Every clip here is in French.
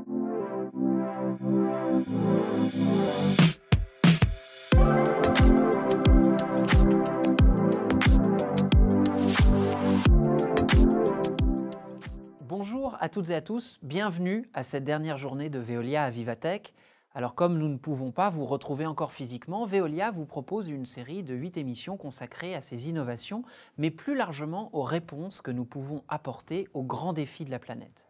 Bonjour à toutes et à tous, bienvenue à cette dernière journée de Veolia à Vivatech. Alors comme nous ne pouvons pas vous retrouver encore physiquement, Veolia vous propose une série de 8 émissions consacrées à ces innovations, mais plus largement aux réponses que nous pouvons apporter aux grands défis de la planète.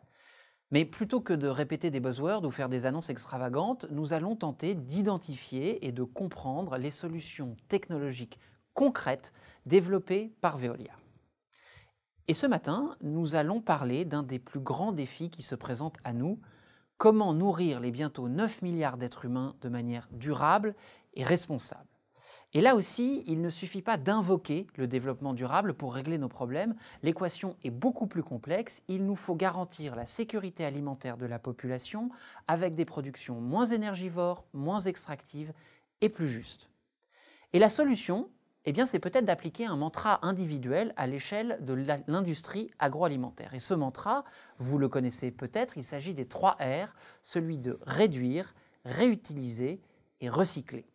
Mais plutôt que de répéter des buzzwords ou faire des annonces extravagantes, nous allons tenter d'identifier et de comprendre les solutions technologiques concrètes développées par Veolia. Et ce matin, nous allons parler d'un des plus grands défis qui se présentent à nous, comment nourrir les bientôt 9 milliards d'êtres humains de manière durable et responsable. Et là aussi, il ne suffit pas d'invoquer le développement durable pour régler nos problèmes, l'équation est beaucoup plus complexe, il nous faut garantir la sécurité alimentaire de la population avec des productions moins énergivores, moins extractives et plus justes. Et la solution, eh bien, c'est peut-être d'appliquer un mantra individuel à l'échelle de l'industrie agroalimentaire. Et ce mantra, vous le connaissez peut-être, il s'agit des 3 R, celui de réduire, réutiliser et recycler.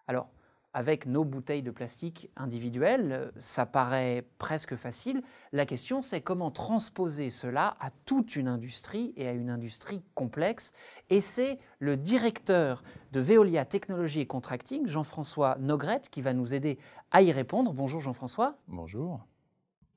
Alors, avec nos bouteilles de plastique individuelles, ça paraît presque facile. La question, c'est comment transposer cela à toute une industrie et à une industrie complexe. Et c'est le directeur de Veolia Technologies et Contracting, Jean-François Nogrette, qui va nous aider à y répondre. Bonjour Jean-François. Bonjour.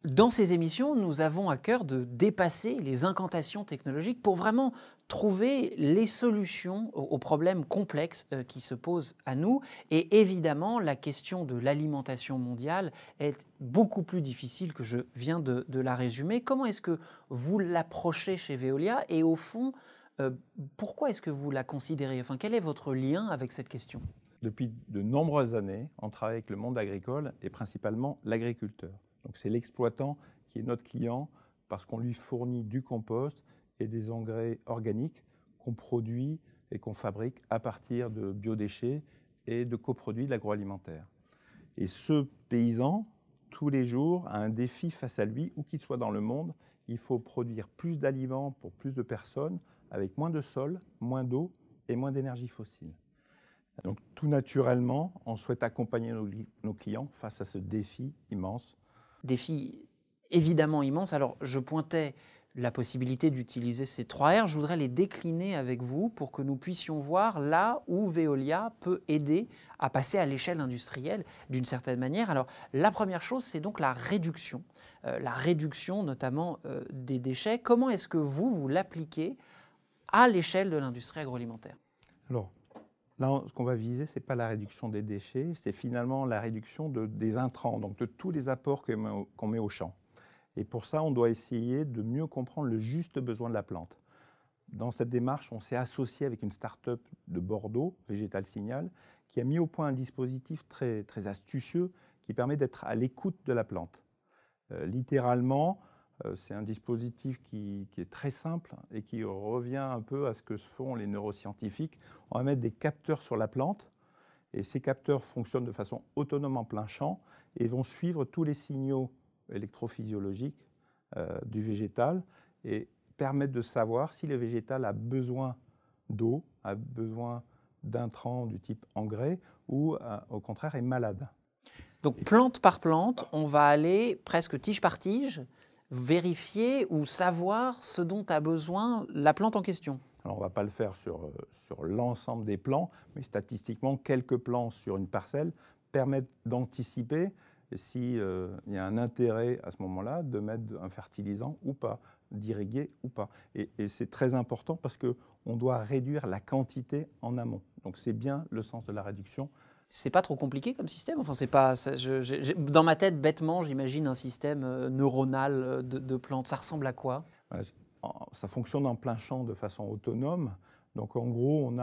Dans ces émissions, nous avons à cœur de dépasser les incantations technologiques pour vraiment trouver les solutions aux problèmes complexes qui se posent à nous. Et évidemment, la question de l'alimentation mondiale est beaucoup plus difficile que je viens de la résumer. Comment est-ce que vous l'approchez chez Veolia et au fond, pourquoi est-ce que vous la considérez? Enfin, quel est votre lien avec cette question? Depuis de nombreuses années, on travaille avec le monde agricole et principalement l'agriculteur. Donc c'est l'exploitant qui est notre client parce qu'on lui fournit du compost et des engrais organiques qu'on produit et qu'on fabrique à partir de biodéchets et de coproduits de l'agroalimentaire. Et ce paysan, tous les jours, a un défi face à lui, où qu'il soit dans le monde. Il faut produire plus d'aliments pour plus de personnes, avec moins de sol, moins d'eau et moins d'énergie fossile. Donc tout naturellement, on souhaite accompagner nos clients face à ce défi immense. Défi évidemment immense. Alors, je pointais la possibilité d'utiliser ces 3 R. Je voudrais les décliner avec vous pour que nous puissions voir là où Veolia peut aider à passer à l'échelle industrielle d'une certaine manière. Alors, la première chose, c'est donc la réduction notamment des déchets. Comment est-ce que vous l'appliquez à l'échelle de l'industrie agroalimentaire? Alors, là, ce qu'on va viser, ce n'est pas la réduction des déchets, c'est finalement la réduction des intrants, donc de tous les apports qu'on met au champ. Et pour ça, on doit essayer de mieux comprendre le juste besoin de la plante. Dans cette démarche, on s'est associé avec une start-up de Bordeaux, Végétal Signal, qui a mis au point un dispositif très, très astucieux qui permet d'être à l'écoute de la plante. Littéralement, c'est un dispositif qui est très simple et qui revient un peu à ce que font les neuroscientifiques. On va mettre des capteurs sur la plante et ces capteurs fonctionnent de façon autonome en plein champ et vont suivre tous les signaux électrophysiologiques du végétal et permettre de savoir si le végétal a besoin d'eau, a besoin d'intrants du type engrais ou au contraire est malade. Donc plante par plante, on va aller presque tige par tige vérifier ou savoir ce dont a besoin la plante en question. Alors on ne va pas le faire sur l'ensemble des plants, mais statistiquement, quelques plants sur une parcelle permettent d'anticiper s'il y a un intérêt à ce moment-là de mettre un fertilisant ou pas, d'irriguer ou pas. Et c'est très important parce qu'on doit réduire la quantité en amont. Donc c'est bien le sens de la réduction. C'est pas trop compliqué comme système. Enfin, c'est pas. Dans ma tête, bêtement, j'imagine un système neuronal de plantes. Ça ressemble à quoi? Ça fonctionne en plein champ de façon autonome. Donc en gros,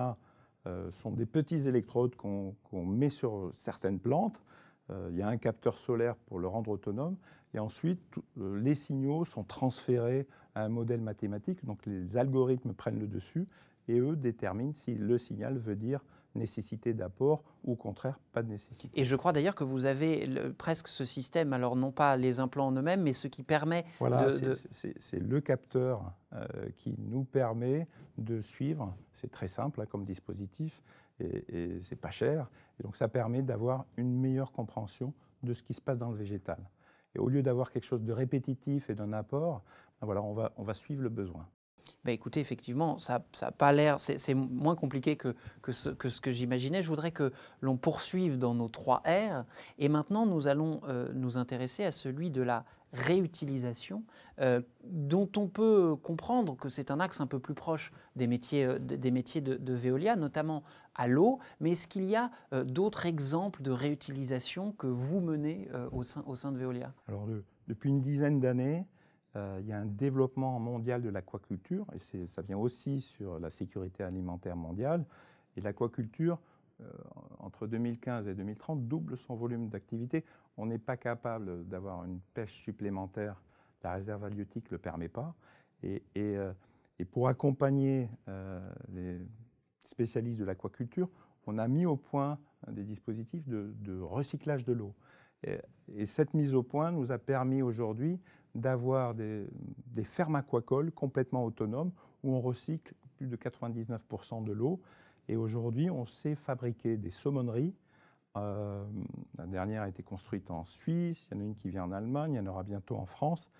sont des petits électrodes qu'on met sur certaines plantes. il y a un capteur solaire pour le rendre autonome, et ensuite les signaux sont transférés à un modèle mathématique, donc les algorithmes prennent le dessus, et eux déterminent si le signal veut dire nécessité d'apport ou au contraire pas de nécessité. Et je crois d'ailleurs que vous avez presque ce système, alors non pas les implants en eux-mêmes, mais ce qui permet voilà, c'est le capteur qui nous permet de suivre, c'est très simple comme dispositif, et c'est pas cher, et donc ça permet d'avoir une meilleure compréhension de ce qui se passe dans le végétal. Et au lieu d'avoir quelque chose de répétitif et d'un apport, ben voilà, on va suivre le besoin. Ben écoutez, effectivement, ça n'a pas l'air, c'est moins compliqué que ce que j'imaginais. Je voudrais que l'on poursuive dans nos 3 R. Et maintenant, nous allons nous intéresser à celui de la réutilisation, dont on peut comprendre que c'est un axe un peu plus proche des métiers de Veolia, notamment à l'eau. Mais est-ce qu'il y a d'autres exemples de réutilisation que vous menez au sein de Veolia? Alors, depuis une dizaine d'années, il y a un développement mondial de l'aquaculture, et ça vient aussi sur la sécurité alimentaire mondiale. Et l'aquaculture, entre 2015 et 2030, double son volume d'activité. On n'est pas capable d'avoir une pêche supplémentaire, la réserve halieutique ne le permet pas. Et pour accompagner les spécialistes de l'aquaculture, on a mis au point des dispositifs de recyclage de l'eau. Et cette mise au point nous a permis aujourd'hui d'avoir des fermes aquacoles complètement autonomes où on recycle plus de 99% de l'eau. Et aujourd'hui, on sait fabriquer des saumonneries. La dernière a été construite en Suisse, il y en a une qui vient en Allemagne, il y en aura bientôt en France,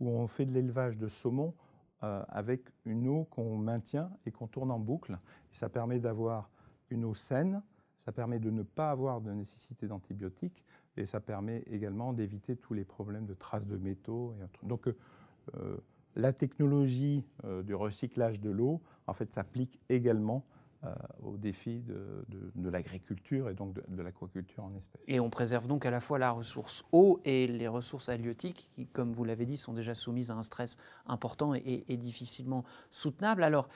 où on fait de l'élevage de saumon avec une eau qu'on maintient et qu'on tourne en boucle. Et ça permet d'avoir une eau saine, ça permet de ne pas avoir de nécessité d'antibiotiques, et ça permet également d'éviter tous les problèmes de traces de métaux. Donc la technologie du recyclage de l'eau, en fait, s'applique également aux défis de l'agriculture et donc de l'aquaculture en espèces. Et on préserve donc à la fois la ressource eau et les ressources halieutiques qui, comme vous l'avez dit, sont déjà soumises à un stress important et difficilement soutenable. Alors,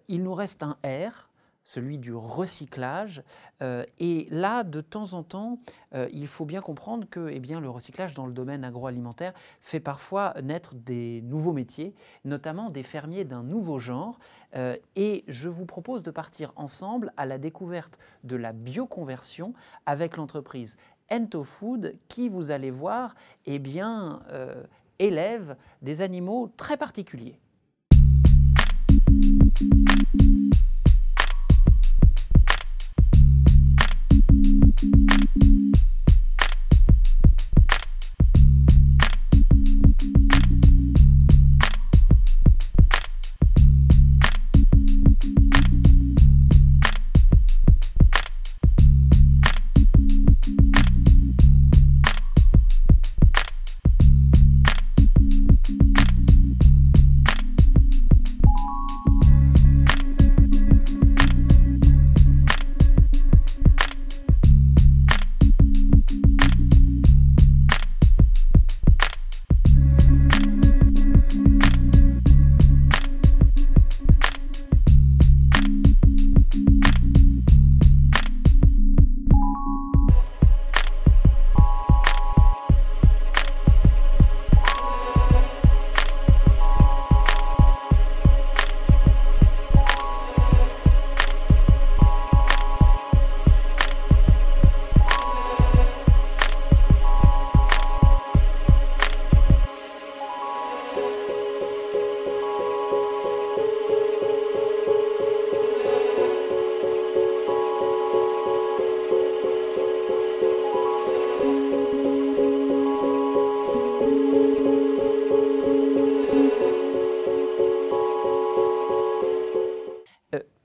il nous reste un R, celui du recyclage. Et là, de temps en temps, il faut bien comprendre que le recyclage dans le domaine agroalimentaire fait parfois naître des nouveaux métiers, notamment des fermiers d'un nouveau genre. Et je vous propose de partir ensemble à la découverte de la bioconversion avec l'entreprise Entofood qui, vous allez voir, élève des animaux très particuliers.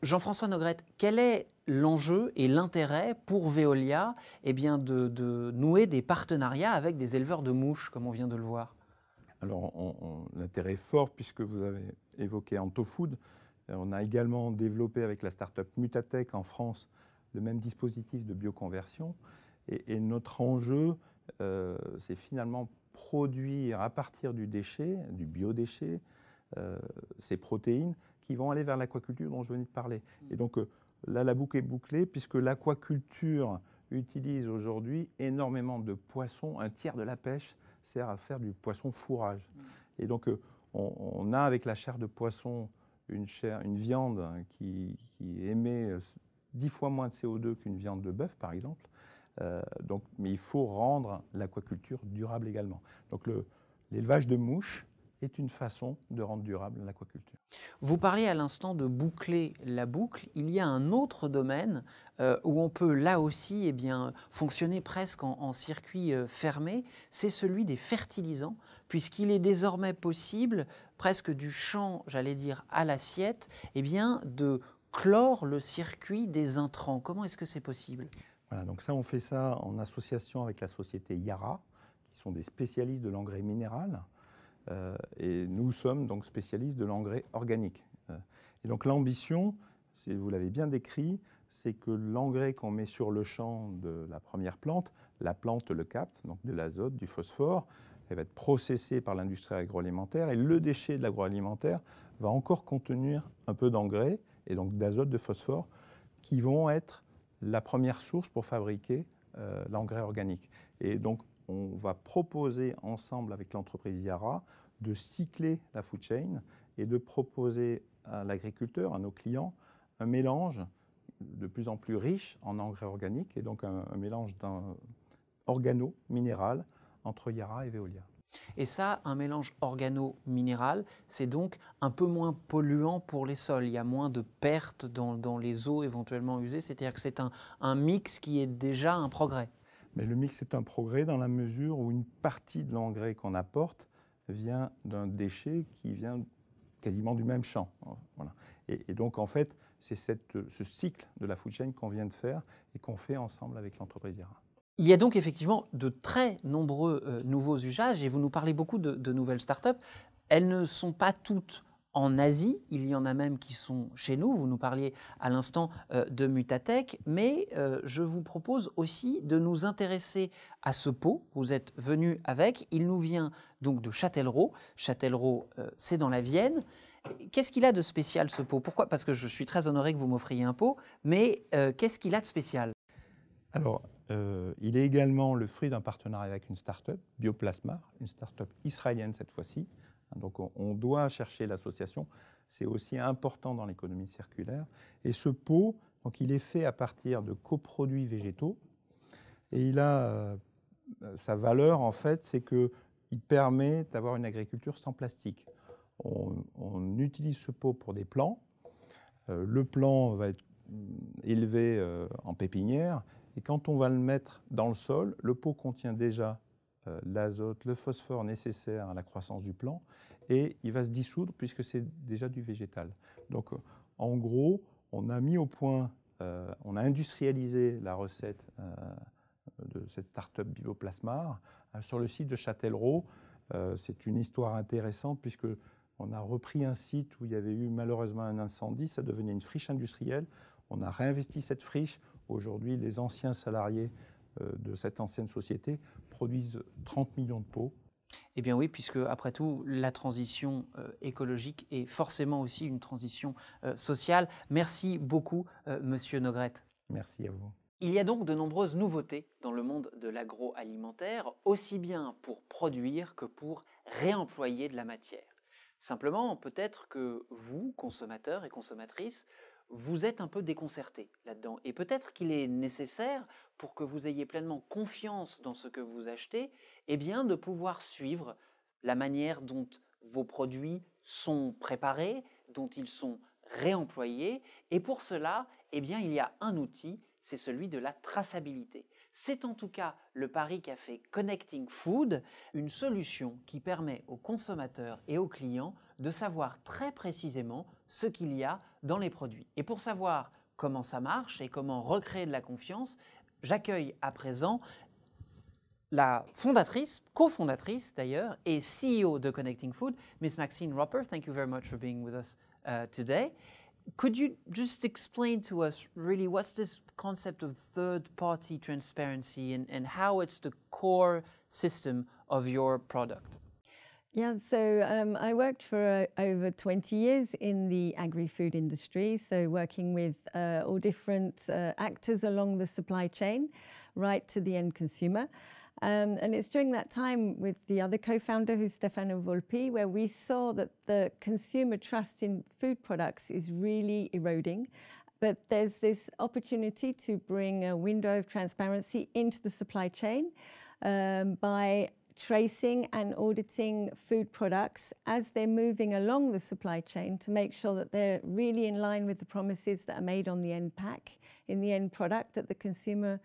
Jean-François Nogrette, quel est l'enjeu et l'intérêt pour Veolia de nouer des partenariats avec des éleveurs de mouches, comme on vient de le voir? Alors, l'intérêt est fort puisque vous avez évoqué Entofood. On a également développé avec la start-up Mutatech en France le même dispositif de bioconversion. Et notre enjeu, c'est finalement produire à partir du déchet, du biodéchet, ces protéines qui vont aller vers l'aquaculture dont je venais de parler. Et donc là, la boucle est bouclée puisque l'aquaculture utilise aujourd'hui énormément de poissons. Un tiers de la pêche sert à faire du poisson fourrage. Et donc, on a avec la chair de poisson une viande qui émet 10 fois moins de CO2 qu'une viande de bœuf, par exemple. Mais il faut rendre l'aquaculture durable également. Donc, l'élevage de mouches est une façon de rendre durable l'aquaculture. Vous parliez à l'instant de boucler la boucle. Il y a un autre domaine où on peut là aussi fonctionner presque en circuit fermé, c'est celui des fertilisants, puisqu'il est désormais possible, presque du champ, j'allais dire, à l'assiette, de clore le circuit des intrants. Comment est-ce que c'est possible? Voilà, donc ça, on fait ça en association avec la société Yara, qui sont des spécialistes de l'engrais minéral. Et nous sommes donc spécialistes de l'engrais organique. Et donc l'ambition, vous l'avez bien décrit, c'est que l'engrais qu'on met sur le champ de la première plante, la plante le capte, donc de l'azote, du phosphore, elle va être processée par l'industrie agroalimentaire et le déchet de l'agroalimentaire va encore contenir un peu d'engrais et donc d'azote, de phosphore, qui vont être la première source pour fabriquer l'engrais organique. Et donc on va proposer ensemble avec l'entreprise Yara de cycler la food chain et de proposer à l'agriculteur, à nos clients, un mélange de plus en plus riche en engrais organiques et donc un mélange organo-minéral entre Yara et Veolia. Et ça, un mélange organo-minéral, c'est donc un peu moins polluant pour les sols. Il y a moins de pertes dans les eaux éventuellement usées. C'est-à-dire que c'est un mix qui est déjà un progrès. Mais le mix est un progrès dans la mesure où une partie de l'engrais qu'on apporte vient d'un déchet qui vient quasiment du même champ. Voilà. Et donc, en fait, c'est ce cycle de la food chain qu'on vient de faire et qu'on fait ensemble avec l'entreprise Yara. Il y a donc effectivement de très nombreux nouveaux usages et vous nous parlez beaucoup de nouvelles startups. Elles ne sont pas toutes en Asie, il y en a même qui sont chez nous. Vous nous parliez à l'instant de Mutatech, mais je vous propose aussi de nous intéresser à ce pot. Vous êtes venu avec, il nous vient donc de Châtellerault. Châtellerault, c'est dans la Vienne. Qu'est-ce qu'il a de spécial ce pot? Pourquoi? Parce que je suis très honoré que vous m'offriez un pot, mais qu'est-ce qu'il a de spécial? Alors, il est également le fruit d'un partenariat avec une start-up, Bioplasmar, une start-up israélienne cette fois-ci. Donc on doit chercher l'association, c'est aussi important dans l'économie circulaire. Et ce pot, donc, il est fait à partir de coproduits végétaux et il a sa valeur en fait, c'est qu'il permet d'avoir une agriculture sans plastique. On utilise ce pot pour des plants, le plant va être élevé en pépinière et quand on va le mettre dans le sol, le pot contient déjà l'azote, le phosphore nécessaire à la croissance du plant et il va se dissoudre puisque c'est déjà du végétal. Donc en gros, on a mis au point, on a industrialisé la recette de cette start-up Bioplasmar sur le site de Châtellerault. C'est une histoire intéressante puisque on a repris un site où il y avait eu malheureusement un incendie, ça devenait une friche industrielle. On a réinvesti cette friche. Aujourd'hui, les anciens salariés de cette ancienne société produisent 30 millions de pots. Eh bien oui, puisque après tout, la transition écologique est forcément aussi une transition sociale. Merci beaucoup, Monsieur Nogret. Merci à vous. Il y a donc de nombreuses nouveautés dans le monde de l'agroalimentaire, aussi bien pour produire que pour réemployer de la matière. Simplement, peut-être que vous, consommateurs et consommatrices, vous êtes un peu déconcertés là-dedans. Et peut-être qu'il est nécessaire, pour que vous ayez pleinement confiance dans ce que vous achetez, de pouvoir suivre la manière dont vos produits sont préparés, dont ils sont réemployés. Et pour cela, il y a un outil, c'est celui de la traçabilité. C'est en tout cas le pari qu'a fait Connecting Food, une solution qui permet aux consommateurs et aux clients de savoir très précisément ce qu'il y a dans les produits. Et pour savoir comment ça marche et comment recréer de la confiance, j'accueille à présent la fondatrice, cofondatrice d'ailleurs, et CEO de Connecting Food, Ms. Maxine Roper. Thank you very much for being with us today. Could you just explain to us really what's this concept of third-party transparency and how it's the core system of your product? Yeah, so I worked for over 20 years in the agri-food industry, so working with all different actors along the supply chain, right to the end consumer. And it's during that time with the other co-founder, who's Stefano Volpi, where we saw that the consumer trust in food products is really eroding. But there's this opportunity to bring a window of transparency into the supply chain by tracing and auditing food products as they're moving along the supply chain to make sure that they're really in line with the promises that are made on the end pack, in the end product that the consumer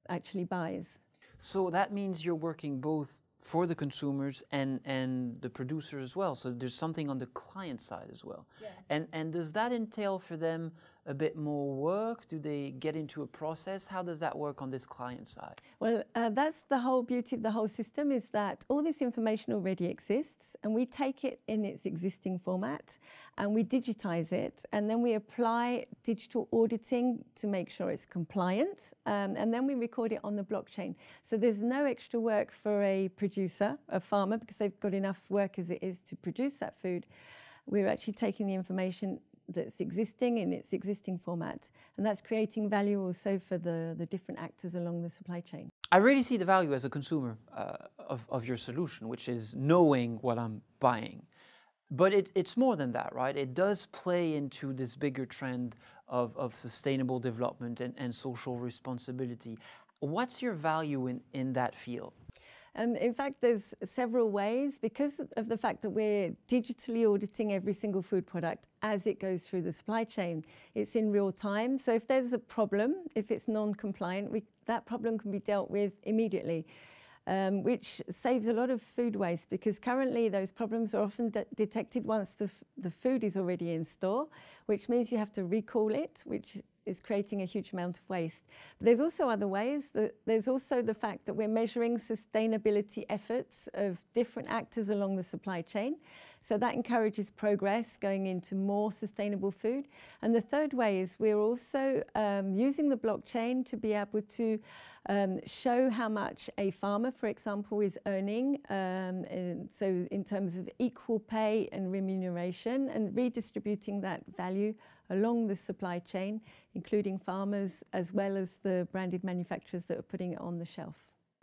actually buys. So that means you're working both for the consumers and the producer as well. So there's something on the client side as well. Yes. And does that entail for them a bit more work? Do they get into a process? How does that work on this client side? Well, that's the whole beauty of the whole system, is that all this information already exists, and we take it in its existing format and we digitize it, and then we apply digital auditing to make sure it's compliant, and then we record it on the blockchain. So there's no extra work for a producer, a farmer, because they've got enough work as it is to produce that food. We're actually taking the information that's existing in its existing format, and that's creating value also for the different actors along the supply chain. I really see the value as a consumer of your solution, which is knowing what I'm buying. But it's more than that, right? It does play into this bigger trend of sustainable development and social responsibility. What's your value in that field? In fact, there's several ways, because of the fact that we're digitally auditing every single food product as it goes through the supply chain. It's in real time. So if there's a problem, if it's non-compliant, that problem can be dealt with immediately, which saves a lot of food waste, because currently those problems are often detected once the food is already in store, which means you have to recall it, which is creating a huge amount of waste. But there's also other ways. There's also the fact that we're measuring sustainability efforts of different actors along the supply chain. So that encourages progress going into more sustainable food. And the third way is we're also using the blockchain to be able to show how much a farmer, for example, is earning. So in terms of equal pay and remuneration, and redistributing that value along the supply chain, including farmers as well as the branded manufacturers that are putting it on the shelf.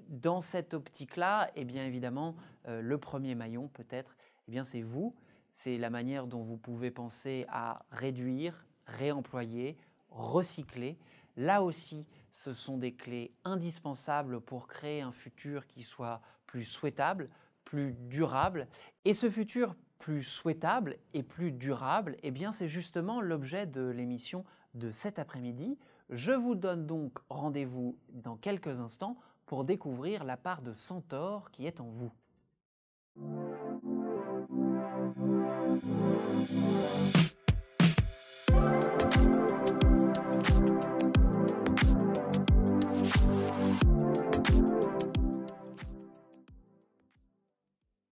Dans cette optique-là, eh bien évidemment, le premier maillon peut-être, eh bien c'est vous. C'est la manière dont vous pouvez penser à réduire, réemployer, recycler. Là aussi, ce sont des clés indispensables pour créer un futur qui soit plus souhaitable, plus durable. Et ce futur plus souhaitable et plus durable, eh bien c'est justement l'objet de l'émission de cet après-midi. Je vous donne donc rendez-vous dans quelques instants pour découvrir la part de Centaure qui est en vous.